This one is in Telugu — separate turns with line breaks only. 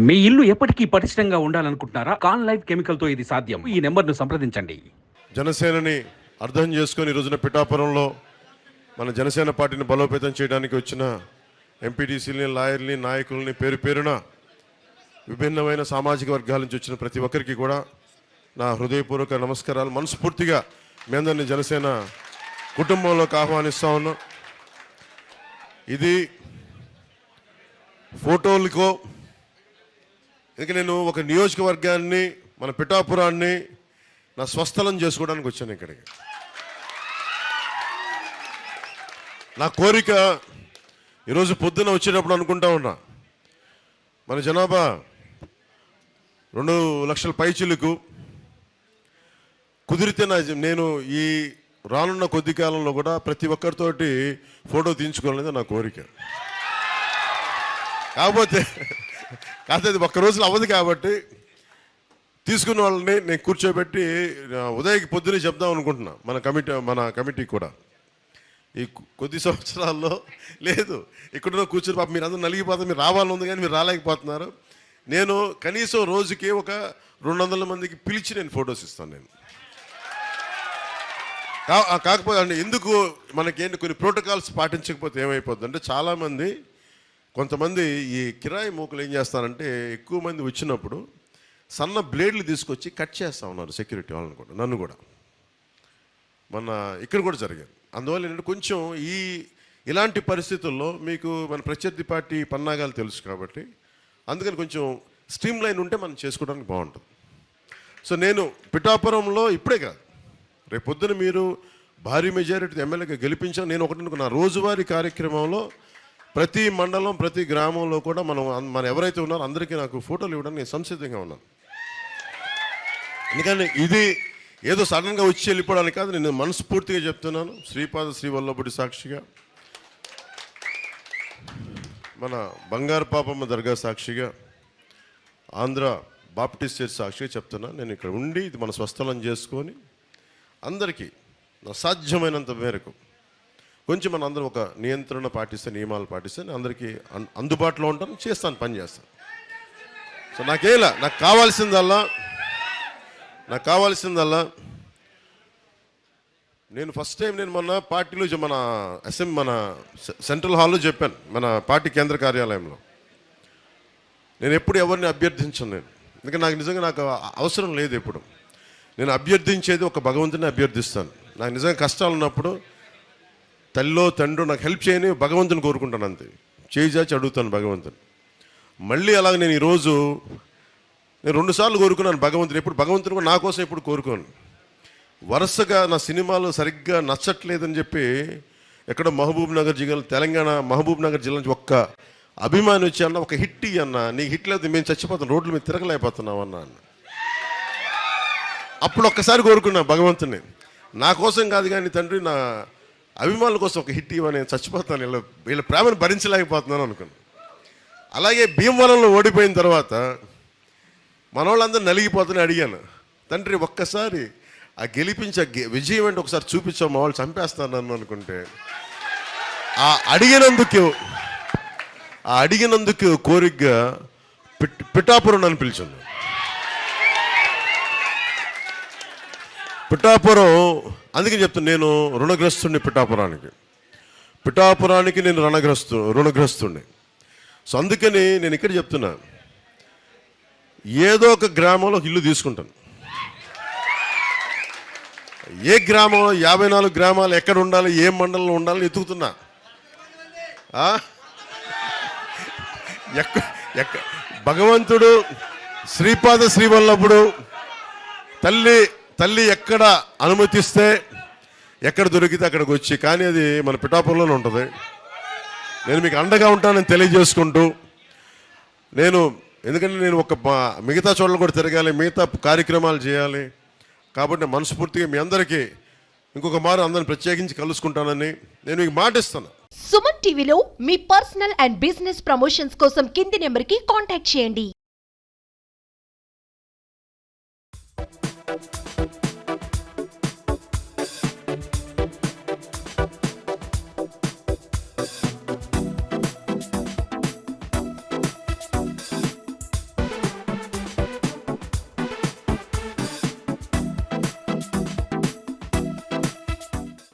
మీ ఇల్లు ఎప్పటికీ పటిష్టంగా ఉండాలనుకుంటున్నారా? కాన్ లైఫ్ కెమికల్ తో ఇది సాధ్యం. ఈ నెంబర్ను సంప్రదించండి.
జనసేనని అర్థం చేసుకొని ఈ రోజున పిఠాపురంలో మన జనసేన పార్టీని బలోపేతం చేయడానికి వచ్చిన ఎంపీటీసీలని, లాయర్ని, నాయకుల్ని పేరు పేరున విభిన్నమైన సామాజిక వర్గాల నుంచి వచ్చిన ప్రతి ఒక్కరికి కూడా నా హృదయపూర్వక నమస్కారాలు. మనస్ఫూర్తిగా మీ అందరినీ జనసేన కుటుంబంలోకి ఆహ్వానిస్తా ఉన్నాం. ఇది ఫోటోలకో, ఇంక నేను ఒక నియోజకవర్గాన్ని, మన పిఠాపురాన్ని నా స్వస్థలం చేసుకోవడానికి వచ్చాను ఇక్కడికి. నా కోరిక ఈరోజు పొద్దున వచ్చేటప్పుడు అనుకుంటా ఉన్నా, మన జనాభా 2 లక్షల పైచిలకు కుదిరితే నేను ఈ రానున్న కొద్ది కాలంలో కూడా ప్రతి ఒక్కరితోటి ఫోటో తీయించుకోవాలనేది నా కోరిక. కాకపోతే అది ఒక్క రోజులో అవ్వదు కాబట్టి తీసుకున్న వాళ్ళని నేను కూర్చోబెట్టి ఉదయకి పొద్దునే చెప్దాం అనుకుంటున్నా మన కమిటీ కూడా. ఈ కొద్ది సంవత్సరాల్లో లేదు ఇక్కడ కూర్చొని పాప మీరు అందరూ నలిగిపోతారు, మీరు రావాలని ఉంది కానీ మీరు రాలేకపోతున్నారు. నేను కనీసం రోజుకి ఒక 200 మందికి పిలిచి నేను ఫొటోస్ ఇస్తాను. నేను కాకపోతే అంటే ఎందుకు మనకేంటి కొన్ని ప్రోటోకాల్స్ పాటించకపోతే ఏమైపోద్ది అంటే, చాలామంది కొంతమంది ఈ కిరాయి మూకలు ఏం చేస్తారంటే, ఎక్కువ మంది వచ్చినప్పుడు సన్న బ్లేడ్లు తీసుకొచ్చి కట్ చేస్తూ ఉన్నారు సెక్యూరిటీ వాళ్ళని కూడా, నన్ను కూడా. మన ఇక్కడ కూడా జరిగింది. అందువల్ల ఏంటంటే కొంచెం ఇలాంటి పరిస్థితుల్లో మీకు మన ప్రత్యర్థి పార్టీ పన్నాగాలు తెలుసు కాబట్టి, అందుకని కొంచెం స్ట్రీమ్ లైన్ ఉంటే మనం చేసుకోవడానికి బాగుంటుంది. సో నేను పిఠాపురంలో ఇప్పుడే కాదు, రేపు పొద్దున మీరు భారీ మెజారిటీ ఎమ్మెల్యేగా గెలిపించాను. నేను ఒకటి నా రోజువారీ కార్యక్రమంలో ప్రతి మండలం, ప్రతి గ్రామంలో కూడా మనం ఎవరైతే ఉన్నారో అందరికీ నాకు ఫోటోలు ఇవ్వడానికి నేను సంసిద్ధంగా ఉన్నాను. ఎందుకంటే ఇది ఏదో సడన్గా వచ్చి వెళ్ళిపోవడానికి కాదు, నేను మనస్ఫూర్తిగా చెప్తున్నాను. శ్రీపాద శ్రీవల్లభుడి సాక్షిగా, మన బంగారు పాపమ్మ దర్గా సాక్షిగా, ఆంధ్ర బాప్టిస్ట్ చర్చ్ సాక్షిగా చెప్తున్నాను. నేను ఇక్కడ ఉండి ఇది మన స్వస్థలం చేసుకొని అందరికీ నా సాధ్యమైనంత మేరకు కొంచెం మన అందరం ఒక నియంత్రణ పాటిస్తే, నియమాలు పాటిస్తే అందరికీ అందుబాటులో ఉంటాను, చేస్తాను, పని చేస్తాను. సో నాకు కావాల్సిందల్లా నేను ఫస్ట్ టైం నేను మొన్న పార్టీలో మన సెంట్రల్ హాల్లో చెప్పాను, మన పార్టీ కేంద్ర కార్యాలయంలో. నేను ఎప్పుడు ఎవరిని అభ్యర్థించను. ఎందుకంటే నాకు అవసరం లేదు. ఎప్పుడు నేను అభ్యర్థించేది ఒక భగవంతుని అభ్యర్థిస్తాను. నాకు నిజంగా కష్టాలు ఉన్నప్పుడు తల్లిలో తండ్రి నాకు హెల్ప్ చేయని భగవంతుని కోరుకుంటాను, అంతే. చేయి చాచి అడుగుతాను భగవంతుని. మళ్ళీ అలాగే నేను ఈరోజు 2 సార్లు కోరుకున్నాను భగవంతుని. ఎప్పుడు భగవంతుని కూడా నా కోసం ఎప్పుడు కోరుకోను. వరుసగా నా సినిమాలు సరిగ్గా నచ్చట్లేదని చెప్పి ఎక్కడో తెలంగాణ మహబూబ్ నగర్ జిల్లా నుంచి ఒక్క అభిమాని వచ్చి అన్న, ఒక హిట్ అన్న, నీకు హిట్ లేదు, మేము చచ్చిపోతాం, రోడ్ల మీద తిరగలేకపోతున్నాం అన్న. అప్పుడు ఒక్కసారి కోరుకున్నా భగవంతుని, నా కోసం కాదు కానీ తండ్రి, నా అభిమానుల కోసం ఒక హిట్ ఇవ్వ, నేను చచ్చిపోతాను, వీళ్ళ ప్రేమను భరించలేకపోతున్నాను అనుకున్నాను. అలాగే భీమవరంలో ఓడిపోయిన తర్వాత మన వాళ్ళందరూ నలిగిపోతానని అడిగాను, తండ్రి ఒక్కసారి ఆ గెలిపించే విజయం అంటే ఒకసారి చూపించావు, మా వాళ్ళు చంపేస్తాను నన్ను అనుకుంటే, ఆ అడిగినందుకు కోరికగా పిఠాపురం అని పిలిచింది. పిఠాపురం అందుకని చెప్తాను, నేను రుణగ్రస్తుడిని. పిఠాపురానికి నేను రుణగ్రస్తుడిని. సో అందుకని నేను ఇక్కడ చెప్తున్నా, ఏదో ఒక గ్రామంలో ఇల్లు తీసుకుంటాను. ఏ గ్రామంలో 54 గ్రామాలు ఎక్కడ ఉండాలి, ఏ మండలంలో ఉండాలని ఎత్తుకుతున్నా. భగవంతుడు శ్రీపాద శ్రీవల్లభుడు తల్లి ఎక్కడ అనుమతిస్తే, ఎక్కడ దొరికితే అక్కడికి వచ్చి, కానీ అది మన పిఠాపురంలోనే ఉంటుంది. నేను మీకు అండగా ఉంటానని తెలియజేసుకుంటూ, ఎందుకంటే నేను మిగతా చోట్ల కూడా తిరగాలి, మిగతా కార్యక్రమాలు చేయాలి కాబట్టి మనస్ఫూర్తిగా మీ అందరికీ ఇంకొక మారు అందరిని ప్రత్యేకించి కలుసుకుంటానని నేను మీకు మాటిస్తాను.
సుమన్ టీవీలో మీ పర్సనల్ అండ్ బిజినెస్ ప్రమోషన్స్ కోసం కింది నెంబర్కి కాంటాక్ట్ చేయండి.